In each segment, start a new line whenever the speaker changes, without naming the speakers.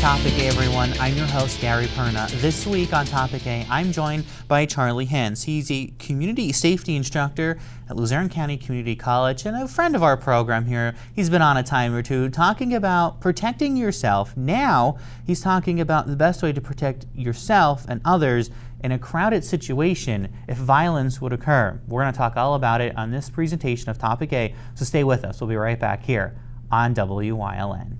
Topic A, everyone. I'm your host, Gary Perna. This week on Topic A, I'm joined by Charlie Hentz. He's a community safety instructor at Luzerne County Community College and a friend of our program here. He's been on a time or two talking about protecting yourself. Now, he's talking about the best way to protect yourself and others in a crowded situation if violence would occur. We're going to talk all about it on this presentation of Topic A, so stay with us. We'll be right back here on WYLN.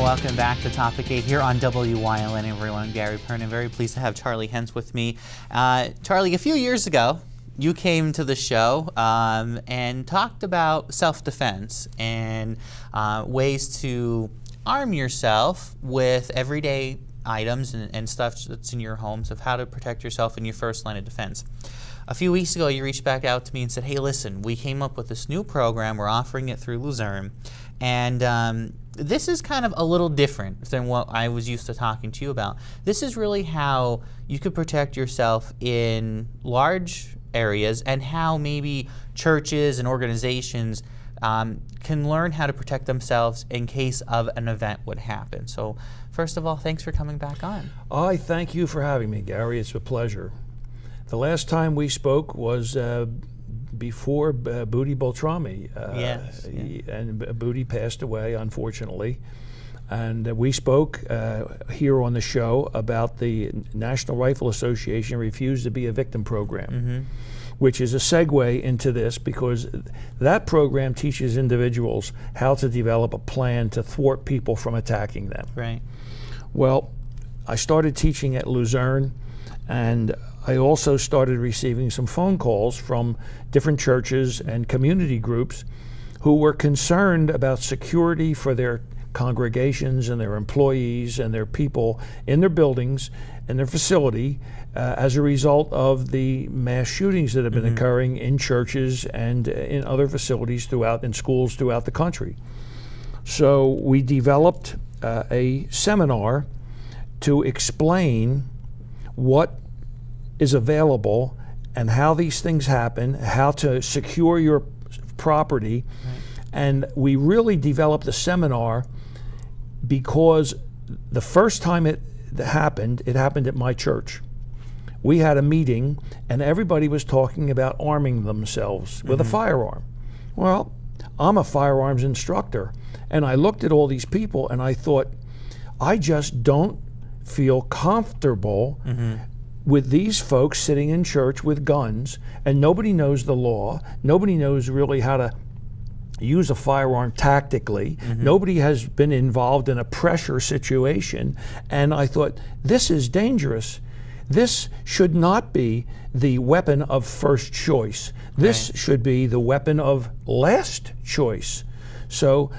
Welcome back to Topic 8 here on WYLN, everyone. Gary Perna, very pleased to have Charlie Hentz with me. Charlie, a few years ago, you came to the show and talked about self-defense and ways to arm yourself with everyday items and stuff that's in your homes of how to protect yourself in your first line of defense. A few weeks ago, you reached back out to me and said, hey, listen, we came up with this new program. We're offering it through Luzerne. And this is kind of a little different than what I was used to talking to you about. This is really how you could protect yourself in large areas and how maybe churches and organizations can learn how to protect themselves in case of an event would happen. So first of all, thanks for coming back on.
I thank you for having me, Gary. It's a pleasure. The last time we spoke was before Booty Beltrami.
Yes.
And Booty passed away, unfortunately. And we spoke here on the show about the National Rifle Association Refuse to Be a Victim program, which is a segue into this because that program teaches individuals how to develop a plan to thwart people from attacking them.
Right.
Well, I started teaching at Luzerne, and I also started receiving some phone calls from different churches and community groups who were concerned about security for their congregations and their employees and their people in their buildings and their facility as a result of the mass shootings that have been occurring in churches and in other facilities in schools throughout the country. So we developed a seminar to explain what is available and how these things happen, how to secure your property. Right. And we really developed a seminar because the first time it happened at my church. We had a meeting and everybody was talking about arming themselves with a firearm. Well, I'm a firearms instructor, and I looked at all these people and I thought, I just don't feel comfortable with these folks sitting in church with guns, and nobody knows the law. Nobody knows really how to use a firearm tactically. Nobody has been involved in a pressure situation. And I thought, this is dangerous. This should not be the weapon of first choice. This should be the weapon of last choice. So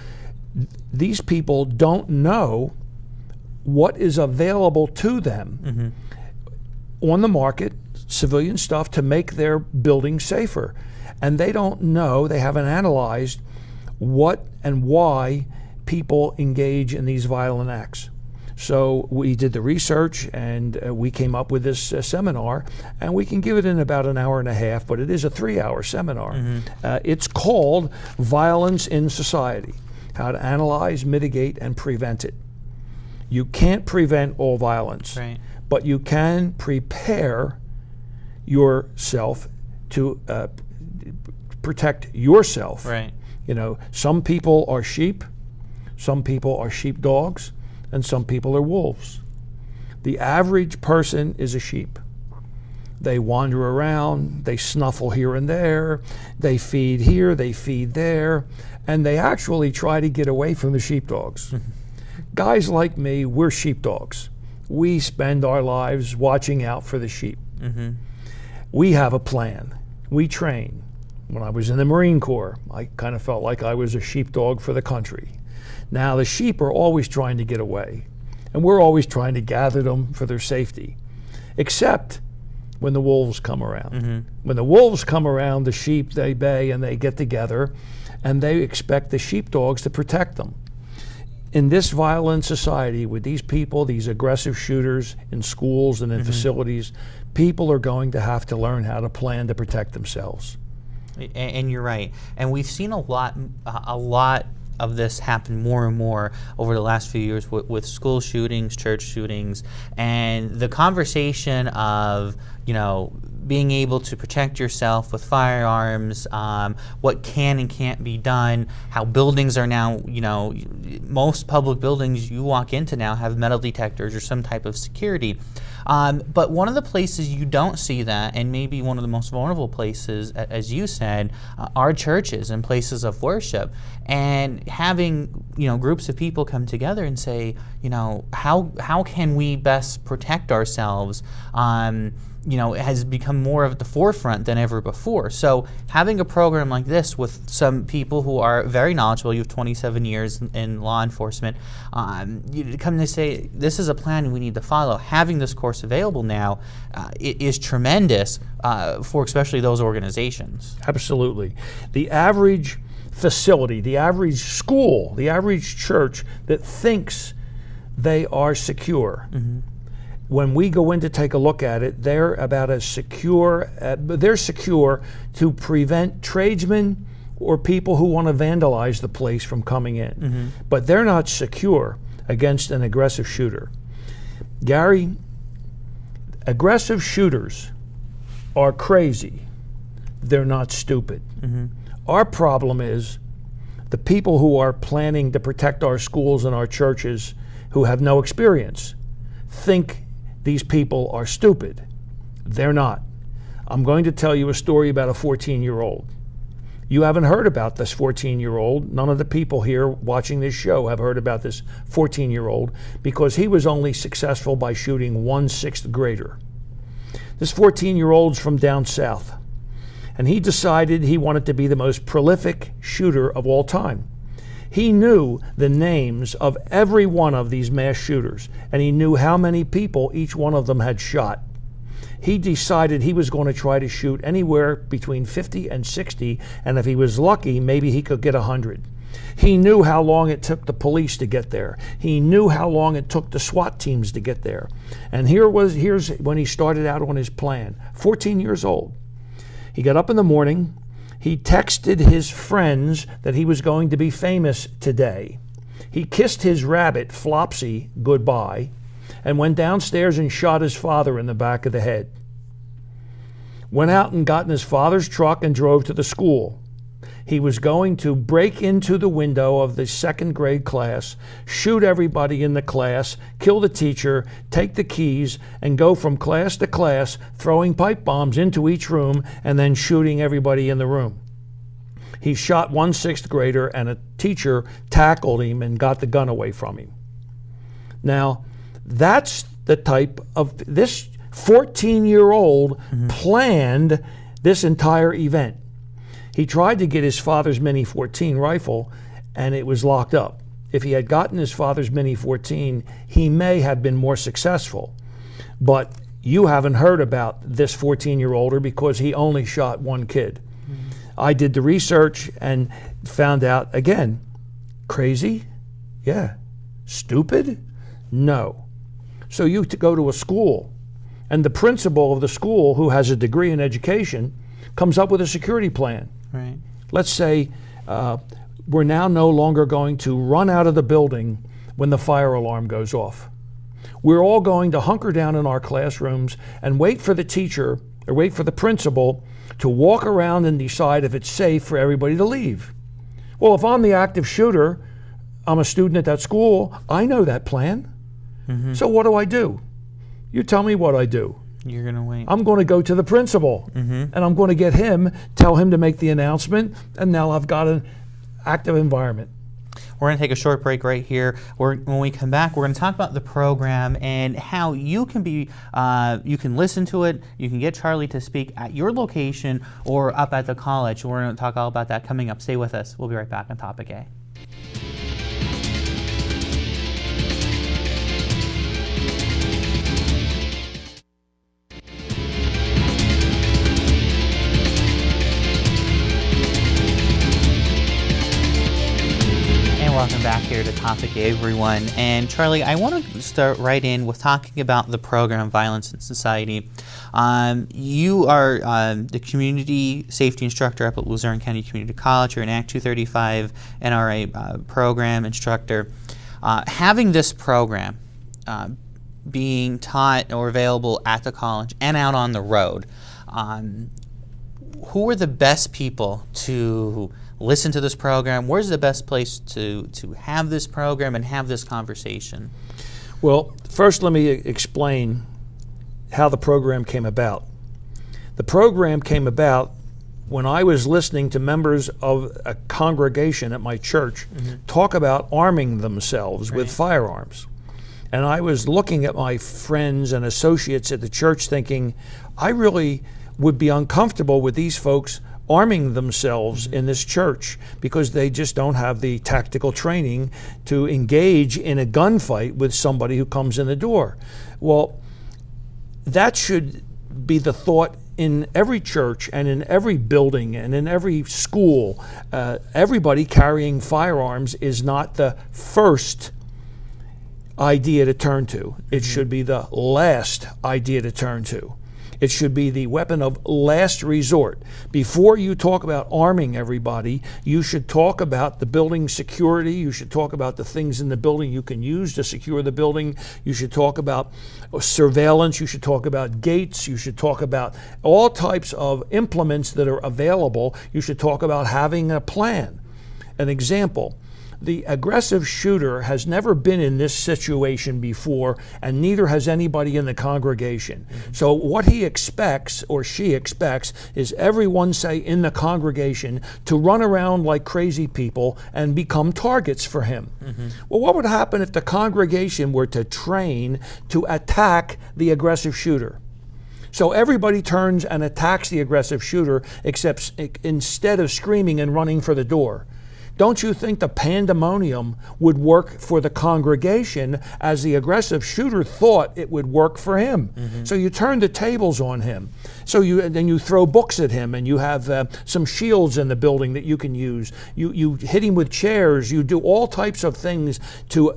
these people don't know what is available to them on the market, civilian stuff, to make their building safer. And they don't know, they haven't analyzed what and why people engage in these violent acts. So we did the research and we came up with this seminar, and we can give it in about an hour and a half, but it is a 3-hour seminar. It's called Violence in Society: How to Analyze, Mitigate, and Prevent It. You can't prevent all violence.
Right.
But you can prepare yourself to protect yourself.
Right.
You know, some people are sheep, some people are sheepdogs, and some people are wolves. The average person is a sheep. They wander around, they snuffle here and there, they feed here, they feed there, and they actually try to get away from the sheepdogs. Guys like me, we're sheepdogs. We spend our lives watching out for the sheep. We have a plan. We train. When I was in the Marine Corps, I kind of felt like I was a sheepdog for the country. Now the sheep are always trying to get away, and we're always trying to gather them for their safety, except when the wolves come around. When the wolves come around, the sheep, they bay and they get together, and they expect the sheepdogs to protect them. in this violent society, with these people, these aggressive shooters in schools and in facilities, people are going to have to learn how to plan to protect themselves.
And you're right. And we've seen a lot of this happen more and more over the last few years with school shootings, church shootings, and the conversation of, being able to protect yourself with firearms, what can and can't be done, how buildings are now, most public buildings you walk into now have metal detectors or some type of security. But one of the places you don't see that, and maybe one of the most vulnerable places, as you said, are churches and places of worship. And having, groups of people come together and say, how can we best protect ourselves? It has become more of the forefront than ever before. So having a program like this with some people who are very knowledgeable, you have 27 years in law enforcement, you come to say, this is a plan we need to follow. Having this course available now is tremendous for especially those organizations.
Absolutely. The average facility, the average school, the average church that thinks they are secure, when we go in to take a look at it, they're about as secure, they're secure to prevent tradesmen or people who want to vandalize the place from coming in. But they're not secure against an aggressive shooter. Gary, aggressive shooters are crazy. They're not stupid. Our problem is the people who are planning to protect our schools and our churches who have no experience think these people are stupid. They're not. I'm going to tell you a story about a 14-year-old. You haven't heard about this 14-year-old. None of the people here watching this show have heard about this 14-year-old because he was only successful by shooting one 6th grader. This 14-year-old's from down south, and he decided he wanted to be the most prolific shooter of all time. He knew the names of every one of these mass shooters, and he knew how many people each one of them had shot. He decided he was going to try to shoot anywhere between 50 and 60, and if he was lucky, maybe he could get 100. He knew how long it took the police to get there. He knew how long it took the SWAT teams to get there. And here's when he started out on his plan. 14 years old. He got up in the morning. He texted his friends that he was going to be famous today. He kissed his rabbit, Flopsy, goodbye, and went downstairs and shot his father in the back of the head. Went out and got in his father's truck and drove to the school. He was going to break into the window of the 2nd grade class, shoot everybody in the class, kill the teacher, take the keys, and go from class to class, throwing pipe bombs into each room and then shooting everybody in the room. He shot one 6th grader, and a teacher tackled him and got the gun away from him. Now, that's the type of, this 14-year-old planned this entire event. He tried to get his father's Mini 14 rifle, and it was locked up. If he had gotten his father's Mini 14, he may have been more successful. But you haven't heard about this 14-year-older because he only shot one kid. I did the research and found out, again, crazy? Yeah. Stupid? No. So you go to a school, and the principal of the school, who has a degree in education, comes up with a security plan.
Right.
Let's say we're now no longer going to run out of the building when the fire alarm goes off. We're all going to hunker down in our classrooms and wait for the teacher or wait for the principal to walk around and decide if it's safe for everybody to leave. Well, if I'm the active shooter, I'm a student at that school, I know that plan. So what do? You tell me what I do.
You're going to wait.
I'm going to go to the principal, and I'm going to get him, tell him to make the announcement, and now I've got an active environment.
We're going to take a short break right here. When we come back, we're going to talk about the program and how you can be, you can listen to it, you can get Charlie to speak at your location or up at the college. We're going to talk all about that coming up. Stay with us. We'll be right back on Topic A. Welcome back here to topic, everyone. And Charlie, I want to start right in with talking about the program Violence in Society. You are the community safety instructor up at Luzerne County Community College. You're an Act 235 NRA program instructor. Having this program being taught or available at the college and out on the road, who are the best people to listen to this program? Where's the best place to have this program and have this conversation?
Well, first let me explain how the program came about. The program came about when I was listening to members of a congregation at my church talk about arming themselves with firearms. And I was looking at my friends and associates at the church thinking, I really would be uncomfortable with these folks arming themselves in this church because they just don't have the tactical training to engage in a gunfight with somebody who comes in the door. Well, that should be the thought in every church and in every building and in every school. Everybody carrying firearms is not the first idea to turn to. It should be the last idea to turn to. It should be the weapon of last resort. Before you talk about arming everybody, you should talk about the building security. You should talk about the things in the building you can use to secure the building. You should talk about surveillance. You should talk about gates. You should talk about all types of implements that are available. You should talk about having a plan. An example. The aggressive shooter has never been in this situation before, and neither has anybody in the congregation. So what he expects, or she expects, is everyone, say, in the congregation to run around like crazy people and become targets for him. Well, what would happen if the congregation were to train to attack the aggressive shooter? So everybody turns and attacks the aggressive shooter, except instead of screaming and running for the door. Don't you think the pandemonium would work for the congregation as the aggressive shooter thought it would work for him? So you turn the tables on him. So then you throw books at him, and you have some shields in the building that you can use. You hit him with chairs. You do all types of things to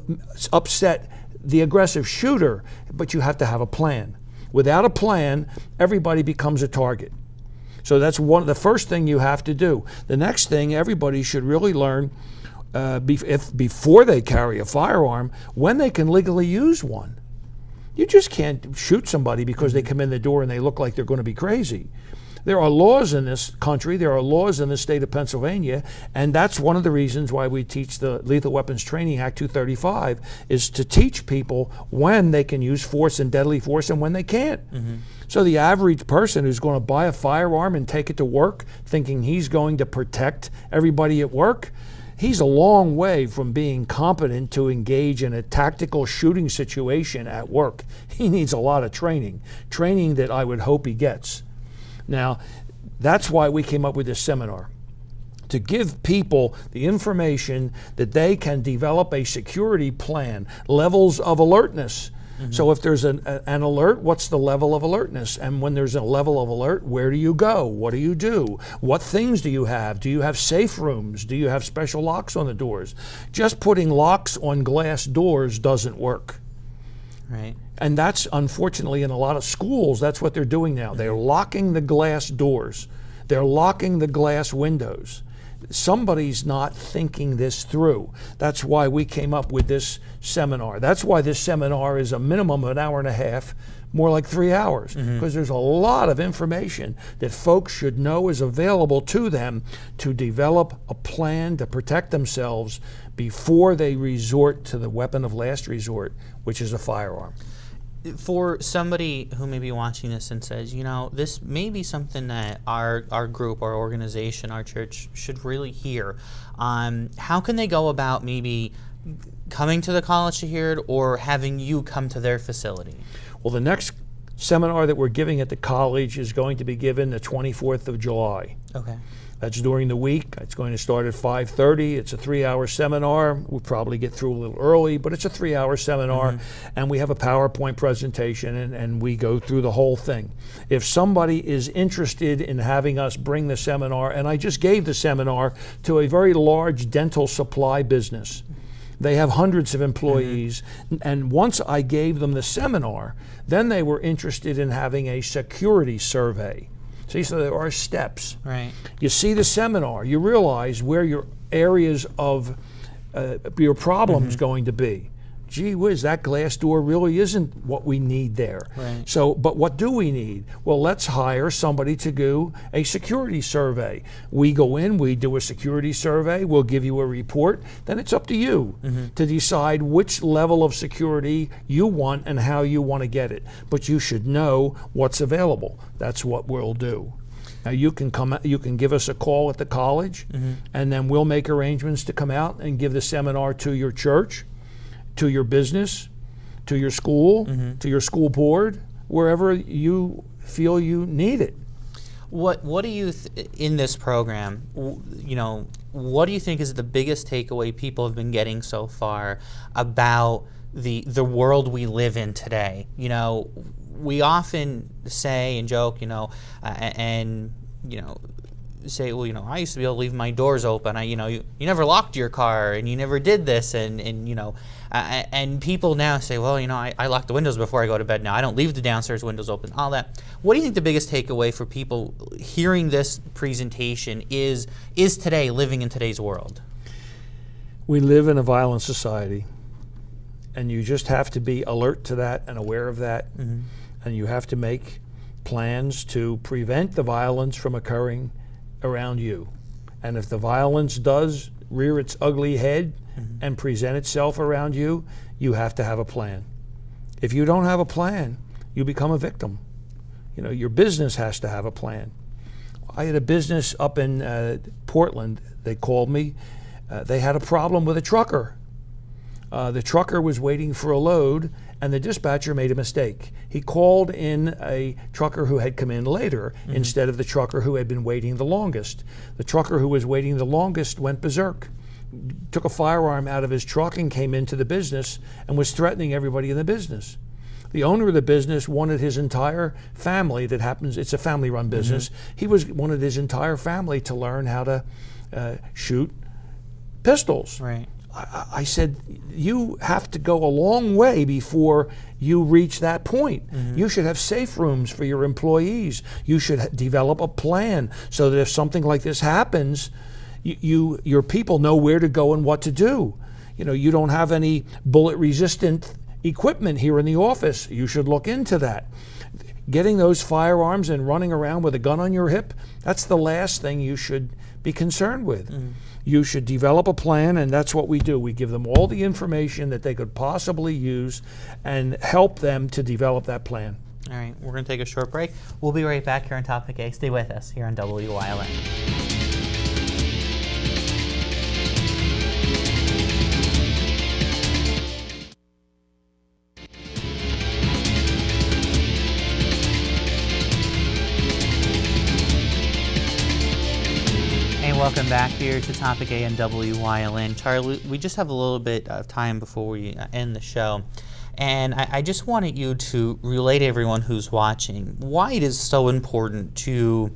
upset the aggressive shooter, but you have to have a plan. Without a plan, everybody becomes a target. So that's the first thing you have to do. The next thing everybody should really learn before they carry a firearm, when they can legally use one. You just can't shoot somebody because they come in the door and they look like they're going to be crazy. There are laws in this country, there are laws in the state of Pennsylvania, and that's one of the reasons why we teach the Lethal Weapons Training Act 235, is to teach people when they can use force and deadly force and when they can't. So the average person who's going to buy a firearm and take it to work thinking he's going to protect everybody at work, he's a long way from being competent to engage in a tactical shooting situation at work. He needs a lot of training that I would hope he gets. Now, that's why we came up with this seminar, to give people the information that they can develop a security plan, levels of alertness. So if there's an alert, what's the level of alertness? And when there's a level of alert, where do you go? What do you do? What things do you have? Do you have safe rooms? Do you have special locks on the doors? Just putting locks on glass doors doesn't work.
Right.
And that's, unfortunately, in a lot of schools, that's what they're doing now. They're locking the glass doors. They're locking the glass windows. Somebody's not thinking this through. That's why we came up with this seminar. That's why this seminar is a minimum of an hour and a half, more like 3 hours, because there's a lot of information that folks should know is available to them to develop a plan to protect themselves before they resort to the weapon of last resort, which is a firearm.
For somebody who may be watching this and says, you know, this may be something that our group, our organization, our church should really hear, how can they go about maybe coming to the college to hear it or having you come to their facility? Well,
the next seminar that we're giving at the college is going to be given the 24th of July.
Okay.
That's during the week. It's going to start at 5:30. It's a 3-hour seminar. We'll probably get through a little early, but it's a 3-hour seminar, and we have a PowerPoint presentation, and we go through the whole thing. If somebody is interested in having us bring the seminar, and I just gave the seminar to a very large dental supply business, They have hundreds of employees. And once I gave them the seminar, then they were interested in having a security survey. See, so there are steps.
Right.
You see the seminar, you realize where your areas of your problem's going to be. Gee whiz, that glass door really isn't what we need there.
Right.
So, but what do we need? Well, let's hire somebody to do a security survey. We go in, we do a security survey, we'll give you a report, then it's up to you to decide which level of security you want and how you want to get it. But you should know what's available. That's what we'll do. Now you can give us a call at the college, and then we'll make arrangements to come out and give the seminar to your church, to your business, to your school, to your school board, wherever you feel you need it.
What do you in this program? What do you think is the biggest takeaway people have been getting so far about the world we live in today? We often say and joke, say, well, I used to be able to leave my doors open. You never locked your car, and you never did this, and people now say, well, I lock the windows before I go to bed now. I don't leave the downstairs windows open, all that. What do you think the biggest takeaway for people hearing this presentation is today, living in today's world?
We live in a violent society, and you just have to be alert to that and aware of that, and you have to make plans to prevent the violence from occurring around you. And if the violence does rear its ugly head and present itself around you, you have to have a plan. If you don't have a plan, you become a victim. Your business has to have a plan. I had a business up in Portland. They called me. They had a problem with a trucker. The trucker was waiting for a load, and the dispatcher made a mistake. He called in a trucker who had come in later instead of the trucker who had been waiting the longest. The trucker who was waiting the longest went berserk, took a firearm out of his truck and came into the business and was threatening everybody in the business. The owner of the business wanted his entire family, it's a family-run business, he wanted his entire family to learn how to shoot pistols.
Right.
I said, you have to go a long way before you reach that point. You should have safe rooms for your employees. You should develop a plan so that if something like this happens, your people know where to go and what to do. You don't have any bullet-resistant equipment here in the office. You should look into that. Getting those firearms and running around with a gun on your hip, that's the last thing you should be concerned with. You should develop a plan, and that's what we do. We give them all the information that they could possibly use and help them to develop that plan.
All right, we're going to take a short break. We'll be right back here on Topic A. Stay with us here on WYLN. Welcome back here to Topic A and WYLN. Charlie, we just have a little bit of time before we end the show. And I just wanted you to relay to everyone who's watching why it is so important to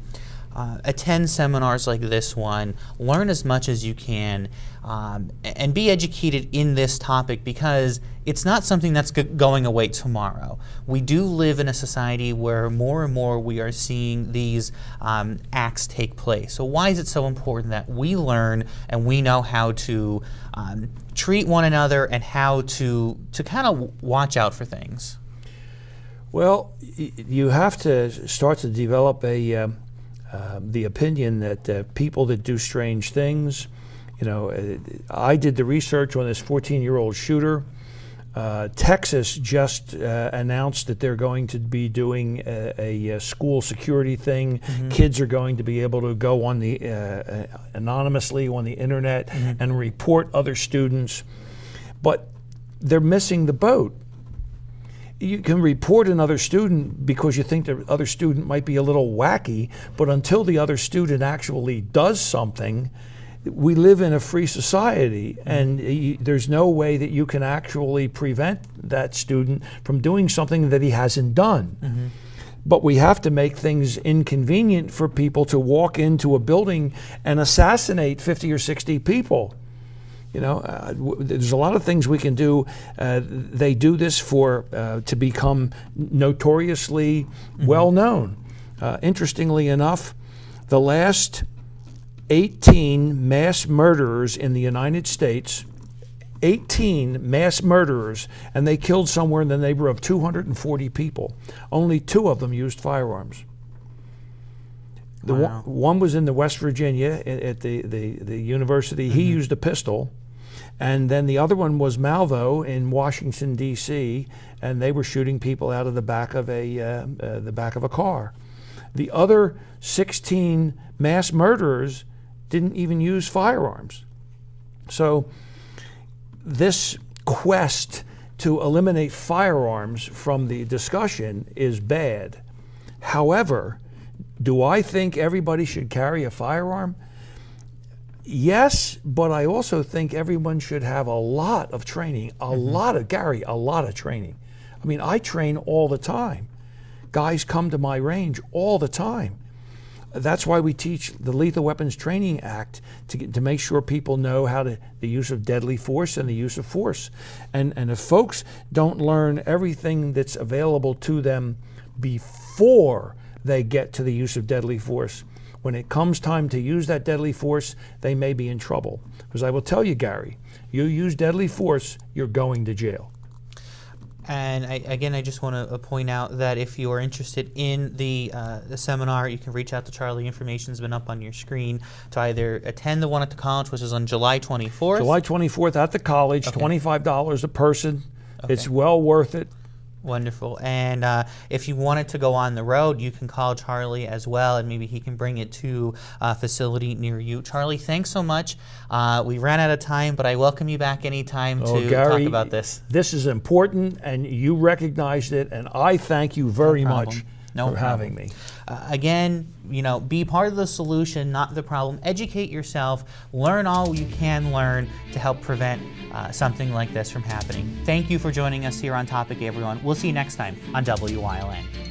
attend seminars like this one, learn as much as you can, and be educated in this topic, because it's not something that's going away tomorrow. We do live in a society where more and more we are seeing these acts take place. So why is it so important that we learn and we know how to treat one another and how to kind of watch out for things? Well,
you have to start to develop the opinion that people that do strange things, I did the research on this 14-year-old shooter. Texas just announced that they're going to be doing a school security thing. Kids are going to be able to go on the anonymously on the internet and report other students, but they're missing the boat. You can report another student because you think the other student might be a little wacky, but until the other student actually does something, we live in a free society, and there's no way that you can actually prevent that student from doing something that he hasn't done. But we have to make things inconvenient for people to walk into a building and assassinate 50 or 60 people. There's a lot of things we can do. They do this to become notoriously well known. Interestingly enough, the last 18 mass murderers in the United States, 18 mass murderers, and they killed somewhere in the neighborhood of 240 people. Only 2 of them used firearms.
Wow.
One was in the West Virginia at the university. He used a pistol. And then the other one was Malvo in Washington, D.C., and they were shooting people out of the back of a car. The other 16 mass murderers didn't even use firearms. So this quest to eliminate firearms from the discussion is bad. However, do I think everybody should carry a firearm? Yes, but I also think everyone should have a lot of training, a lot of training. I mean, I train all the time. Guys come to my range all the time. That's why we teach the Lethal Weapons Training Act to make sure people know the use of deadly force and the use of force. And if folks don't learn everything that's available to them before they get to the use of deadly force, when it comes time to use that deadly force, they may be in trouble. Because I will tell you, Gary, you use deadly force, you're going to jail.
And I just want to point out that if you are interested in the seminar, you can reach out to Charlie. Information's been up on your screen to either attend the one at the college, which is on July 24th.
July 24th at the college,
Okay.
$25 a person.
Okay.
It's well worth it.
Wonderful. And if you wanted to go on the road, you can call Charlie as well, and maybe he can bring it to a facility near you. Charlie, thanks so much. We ran out of time, but I welcome you back anytime to
Gary,
talk about this.
This is important, and you recognized it, and I thank you very much for having me.
Again, be part of the solution, not the problem. Educate yourself. Learn all you can learn to help prevent something like this from happening. Thank you for joining us here on Topic, everyone. We'll see you next time on WYLN.